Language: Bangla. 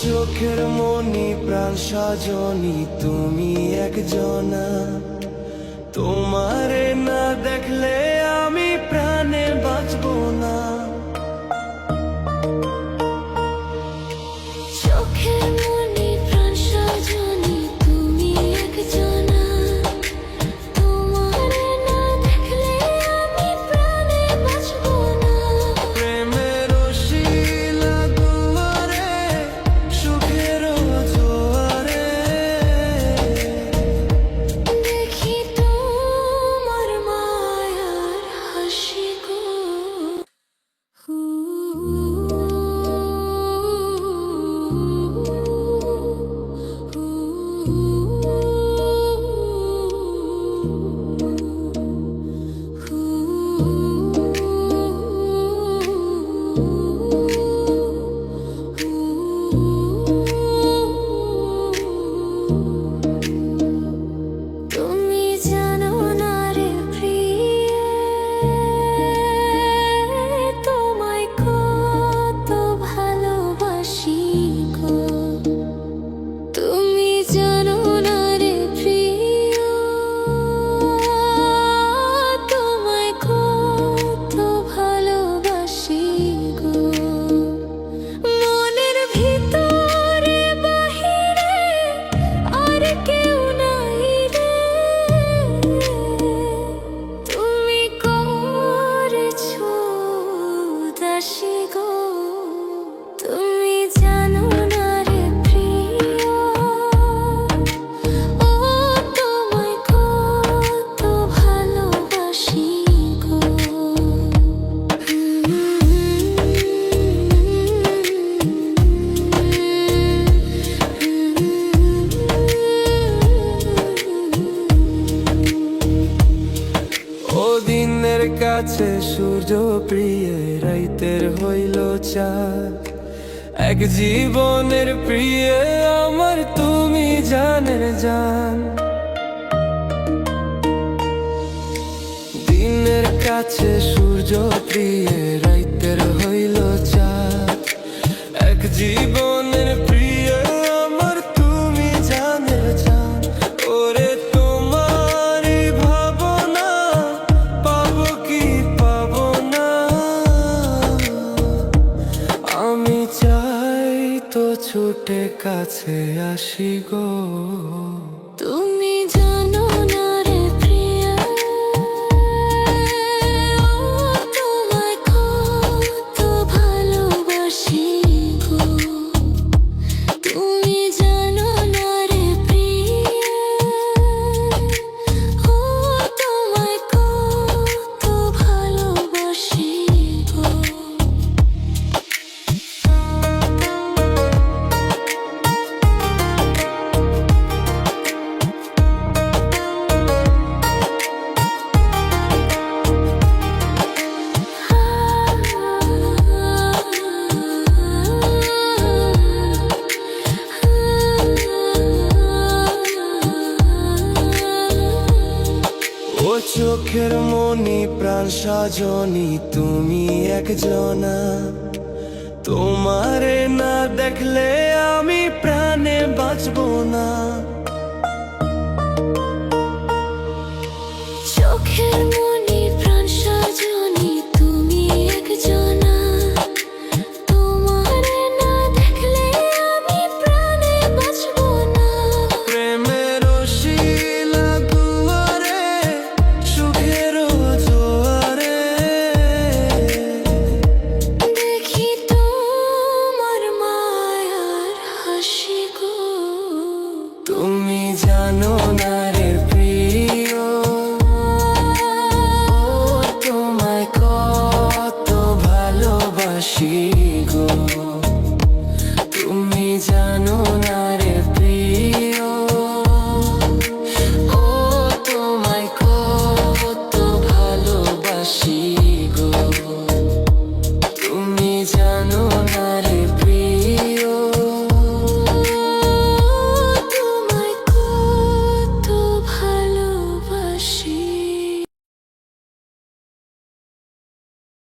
চোখের মনি প্রাণ সজনী তুমি একজনা, তোমারে না দেখলে আমি প্রাণে বাঁচবো না। চোখের মনি প্রাণ সজনী তুমি একজনা, তোমারে না দেখলে আমি প্রাণে বাঁচবো না। প্রেমের শিলা দুয়ারে সুখের জোয়ারে দেখি তোমার মায়ার হাসি গো। তুমি জানো না রে প্রিয়ে, তোমায় কত ভালোবাসি গো। তুমি জানো না রে প্রিয়, তোমায় কত ভালোবাসি গো। মনের ভিতরে বাহিরে আর কেউ নাই রে, তুমি করেছো দাসী গো। তুমি জানো না রে প্রিয়, ও তোমায় কত ভালোবাসি গো। ও দিনের কাছে সূর্য প্রিয় রাইতের হইল চাঁদ, এক জীবনের প্রিয় আমার তুমি জানের জান। দিনের কাছে সূর্য প্রিয় রাইতের হইল চাঁদ, এক জীবনের প্রিয় আমার তুমি জানের জান। ওরে তোমারই ভাবনা পাবো কি পাবো না, আমি চাই তো ছুটে কাছে আসি গো। তুমি জানো না রে প্রিয়া, তোমায় কত ভালোবাসি গো। তুমি জানো না রে প্রিয়া, তোমায় কত ভালোবাসি গো। ও চোখের মনি প্রাণ সজনী তুমি একজনা, তোমারে না দেখলে আমি প্রাণে বাঁচবো না। চোখের মনি প্রাণ সজনী তুমি একজনা, তোমারে না দেখলে আমি প্রাণে বাঁচবো না। প্রেমের শিলা দুয়ারে সুখের জোয়ারে দেখি তোমার মায়ার হাসি গো। তুমি জানো না রে প্রিয়, ও তোমায় কত ভালোবাসি